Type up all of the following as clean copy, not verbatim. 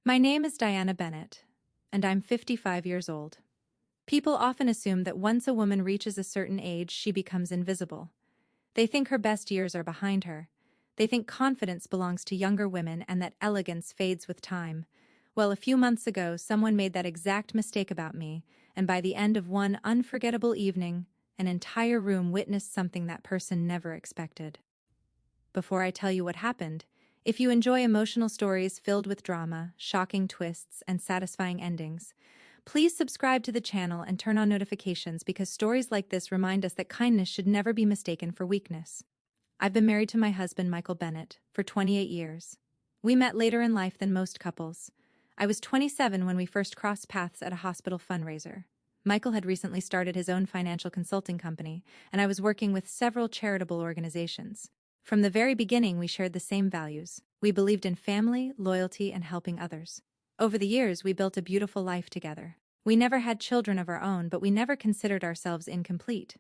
My name is Diana Bennett, and I'm 55 years old. People often assume that once a woman reaches a certain age, she becomes invisible. They think her best years are behind her. They think confidence belongs to younger women and that elegance fades with time. Well, a few months ago, someone made that exact mistake about me, and by the end of one unforgettable evening, an entire room witnessed something that person never expected. Before I tell you what happened, if you enjoy emotional stories filled with drama, shocking twists, and satisfying endings, please subscribe to the channel and turn on notifications because stories like this remind us that kindness should never be mistaken for weakness. I've been married to my husband, Michael Bennett, for 28 years. We met later in life than most couples. I was 27 when we first crossed paths at a hospital fundraiser. Michael had recently started his own financial consulting company, and I was working with several charitable organizations. From the very beginning, we shared the same values. We believed in family, loyalty, and helping others. Over the years, we built a beautiful life together. We never had children of our own, but we never considered ourselves incomplete.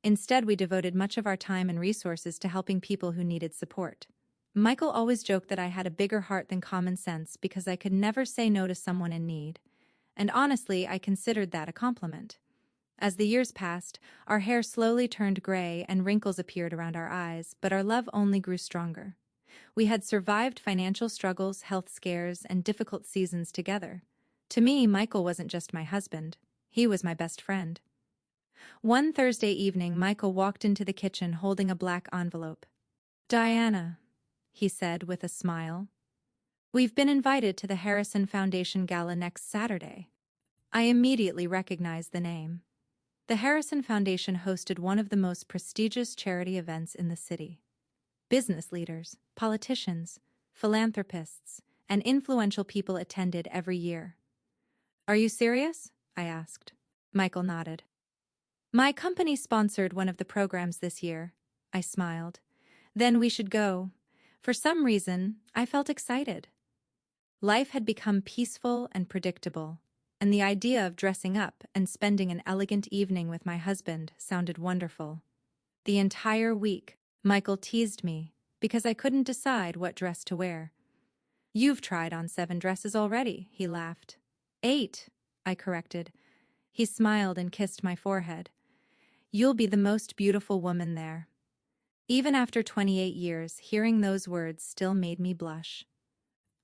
Instead, we devoted much of our time and resources to helping people who needed support. Michael always joked that I had a bigger heart than common sense because I could never say no to someone in need. And honestly, I considered that a compliment. As the years passed, our hair slowly turned gray and wrinkles appeared around our eyes, but our love only grew stronger. We had survived financial struggles, health scares, and difficult seasons together. To me, Michael wasn't just my husband. He was my best friend. One Thursday evening, Michael walked into the kitchen holding a black envelope. "Diana," he said with a smile, "we've been invited to the Harrison Foundation Gala next Saturday." I immediately recognized the name. The Harrison Foundation hosted one of the most prestigious charity events in the city. Business leaders, politicians, philanthropists, and influential people attended every year. "Are you serious?" I asked. Michael nodded. "My company sponsored one of the programs this year," I smiled. "Then we should go." For some reason, I felt excited. Life had become peaceful and predictable, and the idea of dressing up and spending an elegant evening with my husband sounded wonderful. The entire week, Michael teased me because I couldn't decide what dress to wear. "You've tried on 7 dresses already," he laughed. 8, I corrected. He smiled and kissed my forehead. "You'll be the most beautiful woman there." Even after 28 years, hearing those words still made me blush.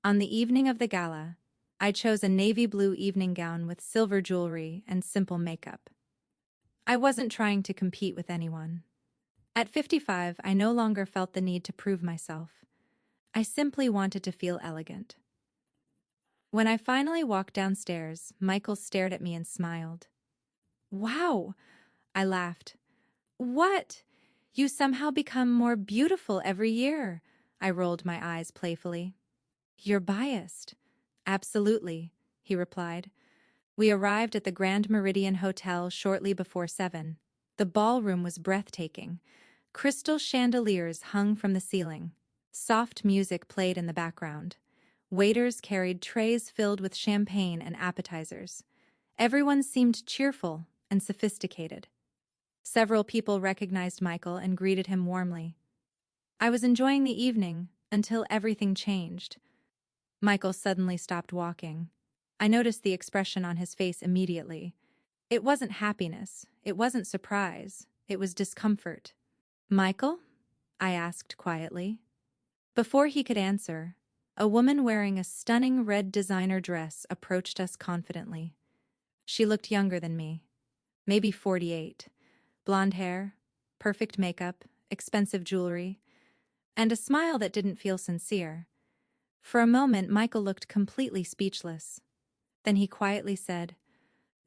On the evening of the gala, I chose a navy blue evening gown with silver jewelry and simple makeup. I wasn't trying to compete with anyone. At 55, I no longer felt the need to prove myself. I simply wanted to feel elegant. When I finally walked downstairs, Michael stared at me and smiled. "Wow!" I laughed. "What? You somehow become more beautiful every year." I rolled my eyes playfully. "You're biased." "Absolutely," he replied. We arrived at the Grand Meridian Hotel shortly before 7. The ballroom was breathtaking. Crystal chandeliers hung from the ceiling. Soft music played in the background. Waiters carried trays filled with champagne and appetizers. Everyone seemed cheerful and sophisticated. Several people recognized Michael and greeted him warmly. I was enjoying the evening until everything changed. Michael suddenly stopped walking. I noticed the expression on his face immediately. It wasn't happiness, it wasn't surprise, it was discomfort. "Michael?" I asked quietly. Before he could answer, a woman wearing a stunning red designer dress approached us confidently. She looked younger than me, maybe 48. Blonde hair, perfect makeup, expensive jewelry, and a smile that didn't feel sincere. For a moment, Michael looked completely speechless. Then he quietly said,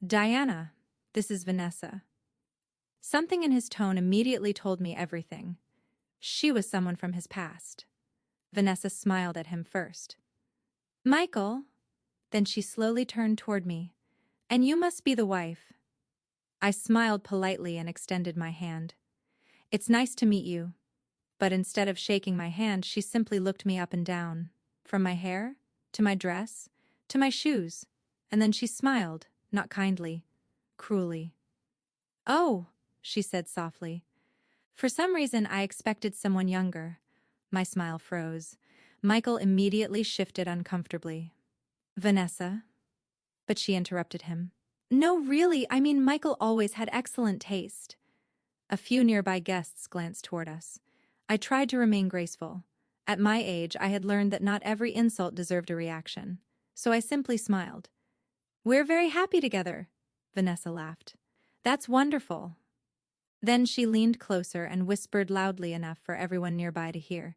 "Diana, this is Vanessa." Something in his tone immediately told me everything. She was someone from his past. Vanessa smiled at him first. "Michael?" Then she slowly turned toward me. "And you must be the wife." I smiled politely and extended my hand. "It's nice to meet you." But instead of shaking my hand, she simply looked me up and down, from my hair, to my dress, to my shoes, and then she smiled, not kindly, cruelly. "Oh," she said softly. For some reason, I expected someone younger. My smile froze. Michael immediately shifted uncomfortably. Vanessa. But she interrupted him. No, really, I mean, Michael always had excellent taste. A few nearby guests glanced toward us. I tried to remain graceful. At my age, I had learned that not every insult deserved a reaction. So I simply smiled. We're very happy together, Vanessa laughed. That's wonderful. Then she leaned closer and whispered loudly enough for everyone nearby to hear.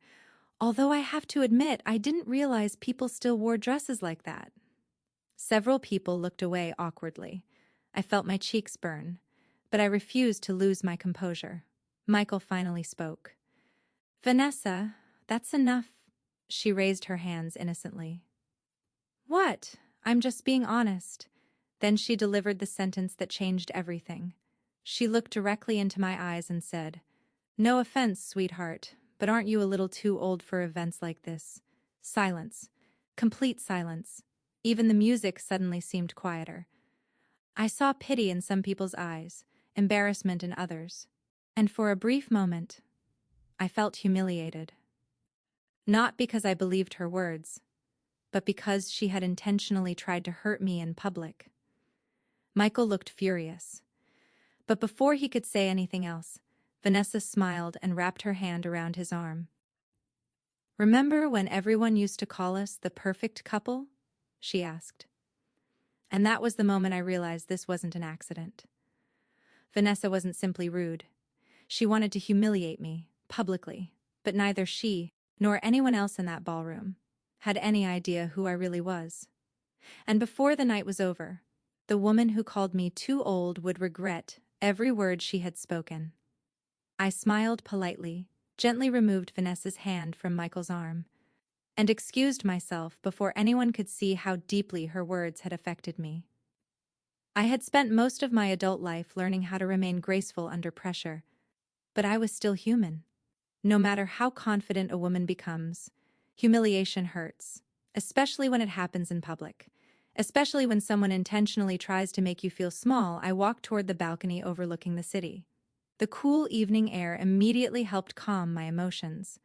Although I have to admit, I didn't realize people still wore dresses like that. Several people looked away awkwardly. I felt my cheeks burn, but I refused to lose my composure. Michael finally spoke. Vanessa, that's enough. She raised her hands innocently. What? I'm just being honest. Then she delivered the sentence that changed everything. She looked directly into my eyes and said, No offense, sweetheart, but aren't you a little too old for events like this? Silence. Complete silence. Even the music suddenly seemed quieter. I saw pity in some people's eyes, embarrassment in others, and for a brief moment, I felt humiliated. Not because I believed her words, but because she had intentionally tried to hurt me in public. Michael looked furious. But before he could say anything else, Vanessa smiled and wrapped her hand around his arm. Remember when everyone used to call us the perfect couple? She asked. And that was the moment I realized this wasn't an accident. Vanessa wasn't simply rude. She wanted to humiliate me, publicly, but neither she nor anyone else in that ballroom had any idea who I really was. And before the night was over, the woman who called me too old would regret every word she had spoken. I smiled politely, gently removed Vanessa's hand from Michael's arm, and excused myself before anyone could see how deeply her words had affected me. I had spent most of my adult life learning how to remain graceful under pressure, but I was still human. No matter how confident a woman becomes, humiliation hurts, especially when it happens in public. Especially when someone intentionally tries to make you feel small. I walked toward the balcony overlooking the city. The cool evening air immediately helped calm my emotions.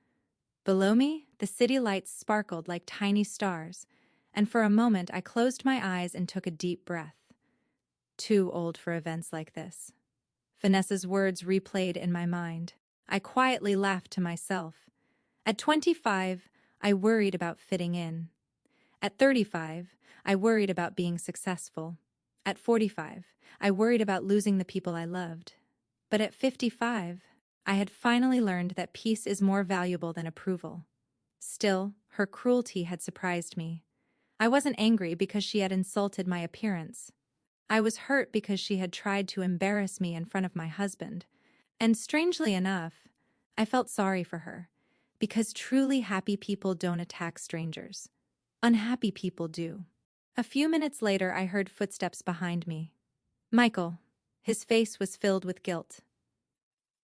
Below me, the city lights sparkled like tiny stars, and for a moment I closed my eyes and took a deep breath. Too old for events like this. Vanessa's words replayed in my mind. I quietly laughed to myself. At 25, I worried about fitting in. At 35, I worried about being successful. At 45, I worried about losing the people I loved. But at 55, I had finally learned that peace is more valuable than approval. Still, her cruelty had surprised me. I wasn't angry because she had insulted my appearance. I was hurt because she had tried to embarrass me in front of my husband. And strangely enough, I felt sorry for her, because truly happy people don't attack strangers. Unhappy people do. A few minutes later, I heard footsteps behind me. Michael. His face was filled with guilt.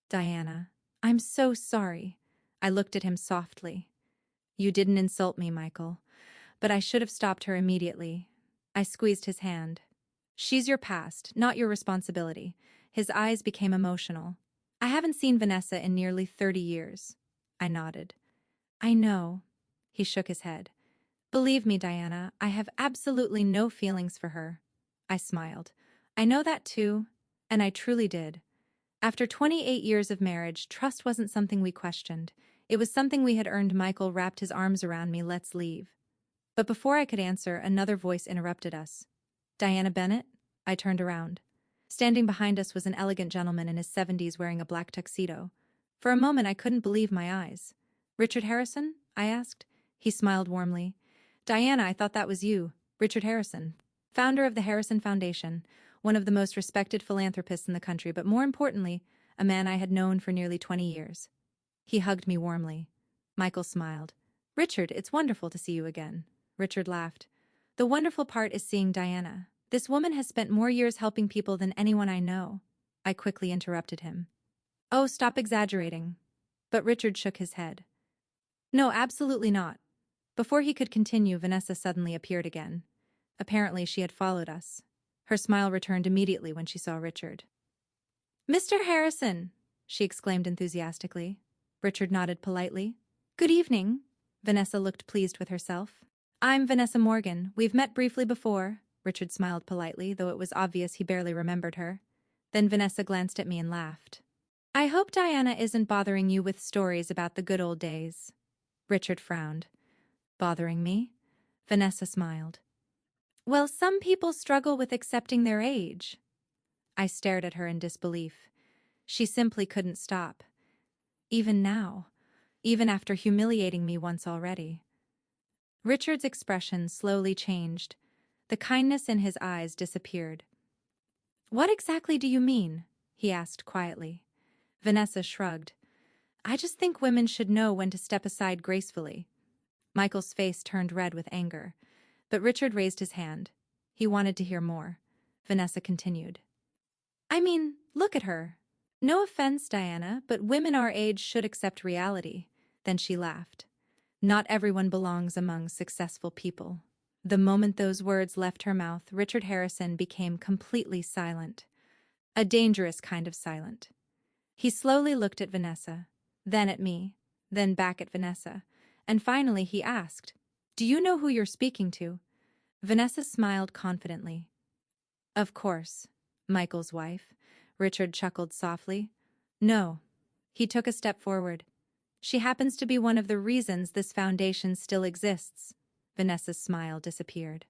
Diana, I'm so sorry. I looked at him softly. You didn't insult me, Michael, but I should have stopped her immediately. I squeezed his hand. She's your past, not your responsibility. His eyes became emotional. I haven't seen Vanessa in nearly 30 years. I nodded. I know. He shook his head. Believe me, Diana, I have absolutely no feelings for her. I smiled. I know that too, and I truly did. After 28 years of marriage, trust wasn't something we questioned. It was something we had earned. Michael wrapped his arms around me. Let's leave. But before I could answer, another voice interrupted us. Diana Bennett? I turned around. Standing behind us was an elegant gentleman in his 70s wearing a black tuxedo. For a moment, I couldn't believe my eyes. Richard Harrison? I asked. He smiled warmly. Diana, I thought that was you. Richard Harrison, founder of the Harrison Foundation, one of the most respected philanthropists in the country, but more importantly, a man I had known for nearly 20 years. He hugged me warmly. Michael smiled. Richard, it's wonderful to see you again. Richard laughed. The wonderful part is seeing Diana. This woman has spent more years helping people than anyone I know. I quickly interrupted him. Oh, stop exaggerating. But Richard shook his head. No, absolutely not. Before he could continue, Vanessa suddenly appeared again. Apparently, she had followed us. Her smile returned immediately when she saw Richard. Mr. Harrison, she exclaimed enthusiastically. Richard nodded politely. Good evening. Vanessa looked pleased with herself. I'm Vanessa Morgan. We've met briefly before. Richard smiled politely, though it was obvious he barely remembered her. Then Vanessa glanced at me and laughed. I hope Diana isn't bothering you with stories about the good old days. Richard frowned. Bothering me? Vanessa smiled. Well, some people struggle with accepting their age. I stared at her in disbelief. She simply couldn't stop. Even now. Even after humiliating me once already. Richard's expression slowly changed. The kindness in his eyes disappeared. What exactly do you mean? He asked quietly. Vanessa shrugged. I just think women should know when to step aside gracefully. Michael's face turned red with anger, but Richard raised his hand. He wanted to hear more. Vanessa continued. I mean, look at her. No offense, Diana, but women our age should accept reality. Then she laughed. Not everyone belongs among successful people. The moment those words left her mouth, Richard Harrison became completely silent. A dangerous kind of silent. He slowly looked at Vanessa, then at me, then back at Vanessa, and finally he asked, Do you know who you're speaking to? Vanessa smiled confidently. Of course, Michael's wife. Richard chuckled softly. No. He took a step forward. She happens to be one of the reasons this foundation still exists. Vanessa's smile disappeared.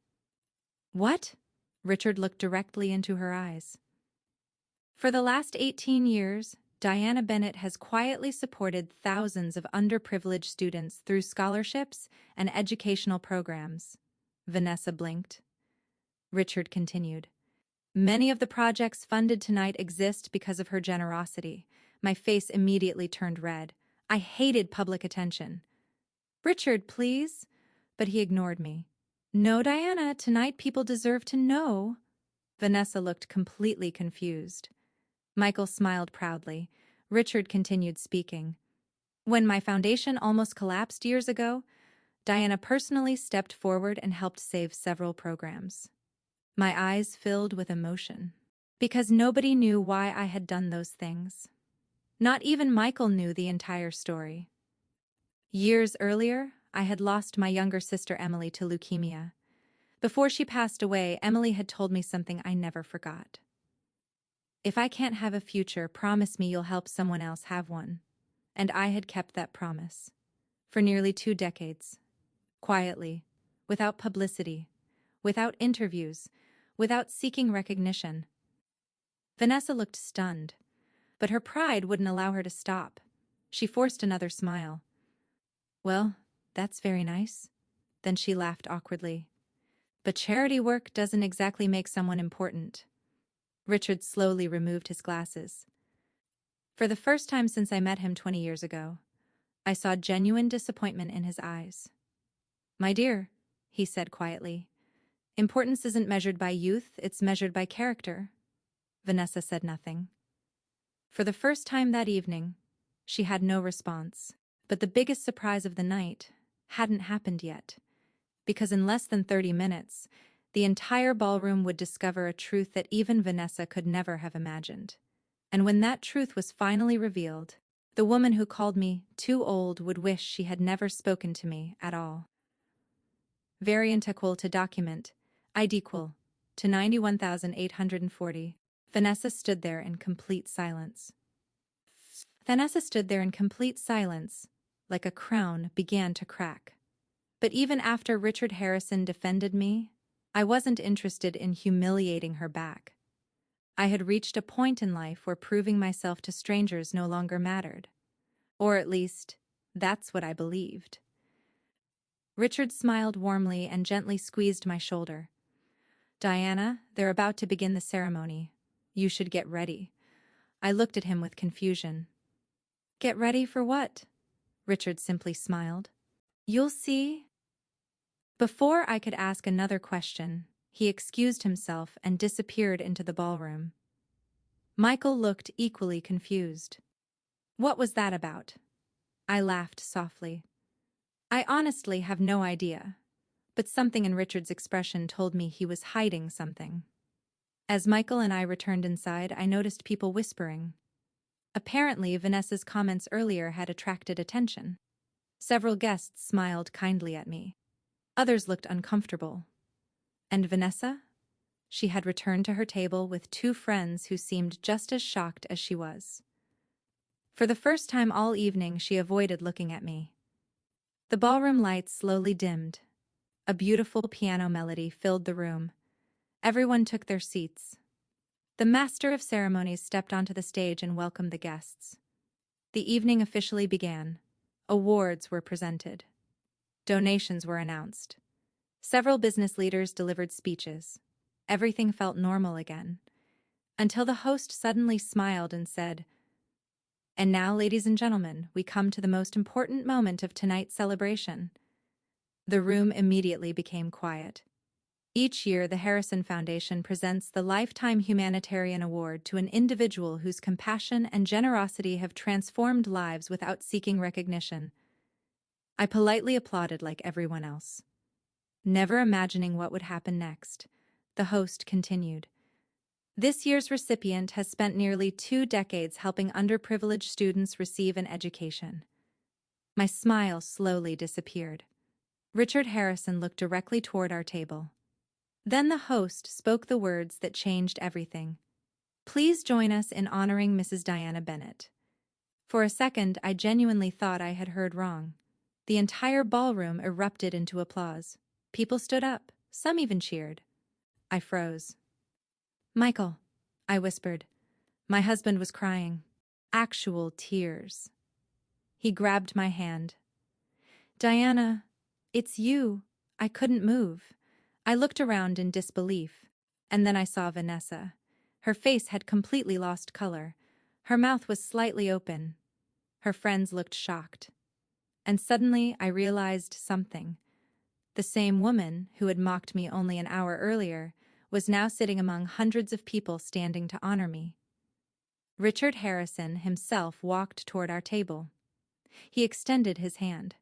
What? Richard looked directly into her eyes. For the last 18 years, Diana Bennett has quietly supported thousands of underprivileged students through scholarships and educational programs. Vanessa blinked. Richard continued. Many of the projects funded tonight exist because of her generosity. My face immediately turned red. I hated public attention. Richard, please. But he ignored me. No, Diana, tonight people deserve to know. Vanessa looked completely confused. Michael smiled proudly. Richard continued speaking. When my foundation almost collapsed years ago, Diana personally stepped forward and helped save several programs. My eyes filled with emotion. Because nobody knew why I had done those things. Not even Michael knew the entire story. Years earlier, I had lost my younger sister Emily to leukemia. Before she passed away, Emily had told me something I never forgot. If I can't have a future, promise me you'll help someone else have one. And I had kept that promise. For nearly 2 decades. Quietly. Without publicity. Without interviews. Without seeking recognition. Vanessa looked stunned. But her pride wouldn't allow her to stop. She forced another smile. Well, that's very nice. Then she laughed awkwardly. But charity work doesn't exactly make someone important. Richard slowly removed his glasses. For the first time since I met him 20 years ago, I saw genuine disappointment in his eyes. My dear, he said quietly, importance isn't measured by youth, it's measured by character. Vanessa said nothing. For the first time that evening, she had no response. But the biggest surprise of the night hadn't happened yet, because in less than 30 minutes, the entire ballroom would discover a truth that even Vanessa could never have imagined. And when that truth was finally revealed, the woman who called me too old would wish she had never spoken to me at all. Variant equal to document, ID equal to 91,840. Vanessa stood there in complete silence. Like a crown began to crack. But even after Richard Harrison defended me, I wasn't interested in humiliating her back. I had reached a point in life where proving myself to strangers no longer mattered. Or at least, that's what I believed. Richard smiled warmly and gently squeezed my shoulder. Diana, they're about to begin the ceremony. You should get ready. I looked at him with confusion. Get ready for what? Richard simply smiled. You'll see. Before I could ask another question, he excused himself and disappeared into the ballroom. Michael looked equally confused. What was that about? I laughed softly. I honestly have no idea, but something in Richard's expression told me he was hiding something. As Michael and I returned inside, I noticed people whispering. Apparently, Vanessa's comments earlier had attracted attention. Several guests smiled kindly at me. Others looked uncomfortable. And Vanessa? She had returned to her table with two friends who seemed just as shocked as she was. For the first time all evening, she avoided looking at me. The ballroom lights slowly dimmed. A beautiful piano melody filled the room. Everyone took their seats. The master of ceremonies stepped onto the stage and welcomed the guests. The evening officially began. Awards were presented. Donations were announced. Several business leaders delivered speeches. Everything felt normal again. Until the host suddenly smiled and said, "And now, ladies and gentlemen, we come to the most important moment of tonight's celebration." The room immediately became quiet. Each year, the Harrison Foundation presents the Lifetime Humanitarian Award to an individual whose compassion and generosity have transformed lives without seeking recognition. I politely applauded like everyone else. Never imagining what would happen next, the host continued. This year's recipient has spent nearly 2 decades helping underprivileged students receive an education. My smile slowly disappeared. Richard Harrison looked directly toward our table. Then the host spoke the words that changed everything. "Please join us in honoring Mrs. Diana Bennett." For a second, I genuinely thought I had heard wrong. The entire ballroom erupted into applause. People stood up. Some even cheered. I froze. "Michael," I whispered. My husband was crying. Actual tears. He grabbed my hand. "Diana, it's you." I couldn't move. I looked around in disbelief, and then I saw Vanessa. Her face had completely lost color. Her mouth was slightly open. Her friends looked shocked. And suddenly I realized something. The same woman who had mocked me only an hour earlier was now sitting among hundreds of people standing to honor me. Richard Harrison himself walked toward our table. He extended his hand.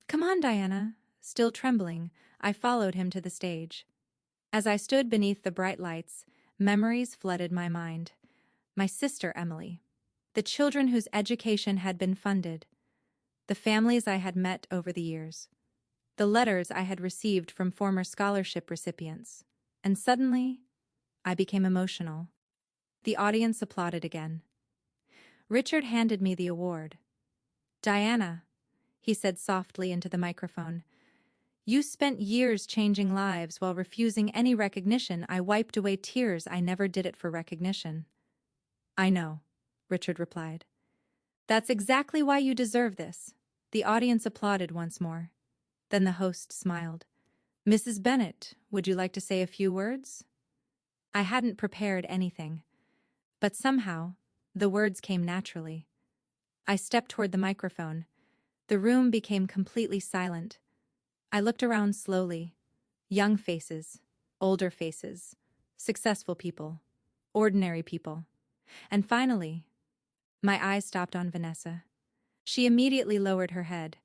"Come on, Diana." Still trembling, I followed him to the stage. As I stood beneath the bright lights, memories flooded my mind. My sister Emily, the children whose education had been funded, the families I had met over the years, the letters I had received from former scholarship recipients, and suddenly, I became emotional. The audience applauded again. Richard handed me the award. "Diana," he said softly into the microphone, "you spent years changing lives while refusing any recognition." I wiped away tears. I never did it for recognition. "I know," Richard replied. "That's exactly why you deserve this." The audience applauded once more. Then the host smiled. "Mrs. Bennett, would you like to say a few words?" I hadn't prepared anything, but somehow the words came naturally. I stepped toward the microphone. The room became completely silent. I looked around slowly. Young faces, older faces, successful people, ordinary people. And finally, my eyes stopped on Vanessa. She immediately lowered her head.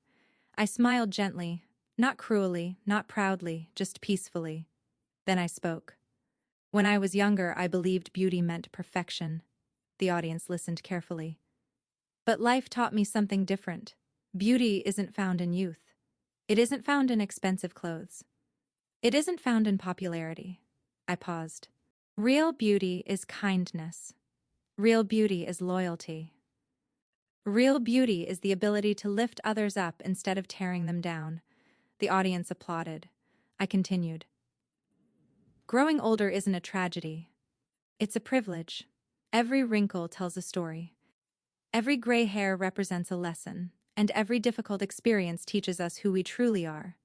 I smiled gently, not cruelly, not proudly, just peacefully. Then I spoke. "When I was younger, I believed beauty meant perfection." The audience listened carefully. "But life taught me something different. Beauty isn't found in youth. It isn't found in expensive clothes. It isn't found in popularity." I paused. "Real beauty is kindness. Real beauty is loyalty. Real beauty is the ability to lift others up instead of tearing them down." The audience applauded. I continued. "Growing older isn't a tragedy. It's a privilege. Every wrinkle tells a story. Every gray hair represents a lesson, and every difficult experience teaches us who we truly are."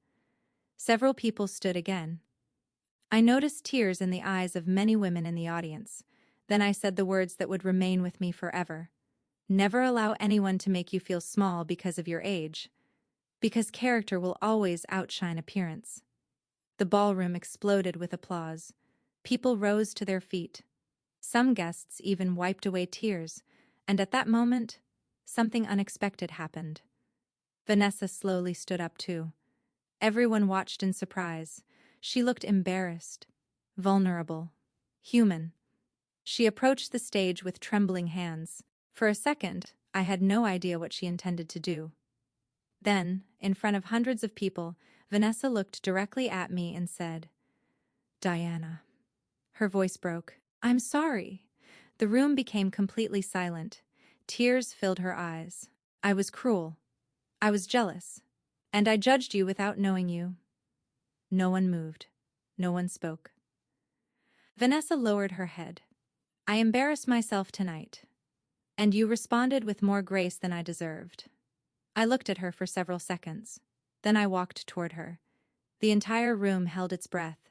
Several people stood again. I noticed tears in the eyes of many women in the audience. Then I said the words that would remain with me forever. Never allow anyone to make you feel small because of your age, because character will always outshine appearance. The ballroom exploded with applause. People rose to their feet. Some guests even wiped away tears, and at that moment, something unexpected happened. Vanessa slowly stood up too. Everyone watched in surprise. She looked embarrassed, vulnerable, human. She approached the stage with trembling hands. For a second, I had no idea what she intended to do. Then, in front of hundreds of people, Vanessa looked directly at me and said, "Diana." Her voice broke. "I'm sorry." The room became completely silent. Tears filled her eyes. "I was cruel. I was jealous. And I judged you without knowing you." No one moved. No one spoke. Vanessa lowered her head. "I embarrassed myself tonight. And you responded with more grace than I deserved." I looked at her for several seconds. Then I walked toward her. The entire room held its breath.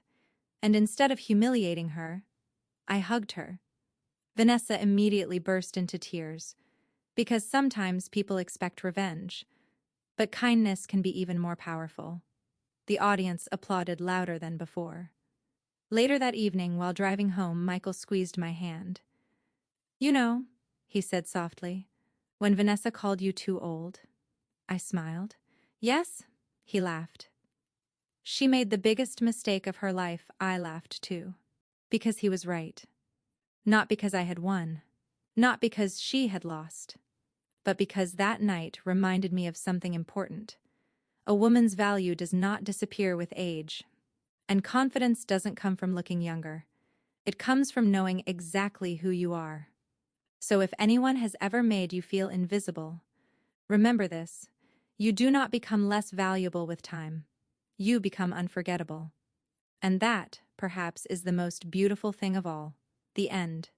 And instead of humiliating her, I hugged her. Vanessa immediately burst into tears. Because sometimes people expect revenge. But kindness can be even more powerful. The audience applauded louder than before. Later that evening, while driving home, Michael squeezed my hand. "You know," he said softly, "when Vanessa called you too old." I smiled. "Yes?" He laughed. "She made the biggest mistake of her life." I laughed too. Because he was right. Not because I had won. Not because she had lost. But because that night reminded me of something important. A woman's value does not disappear with age. And confidence doesn't come from looking younger. It comes from knowing exactly who you are. So if anyone has ever made you feel invisible, remember this: you do not become less valuable with time. You become unforgettable. And that, perhaps, is the most beautiful thing of all. The end.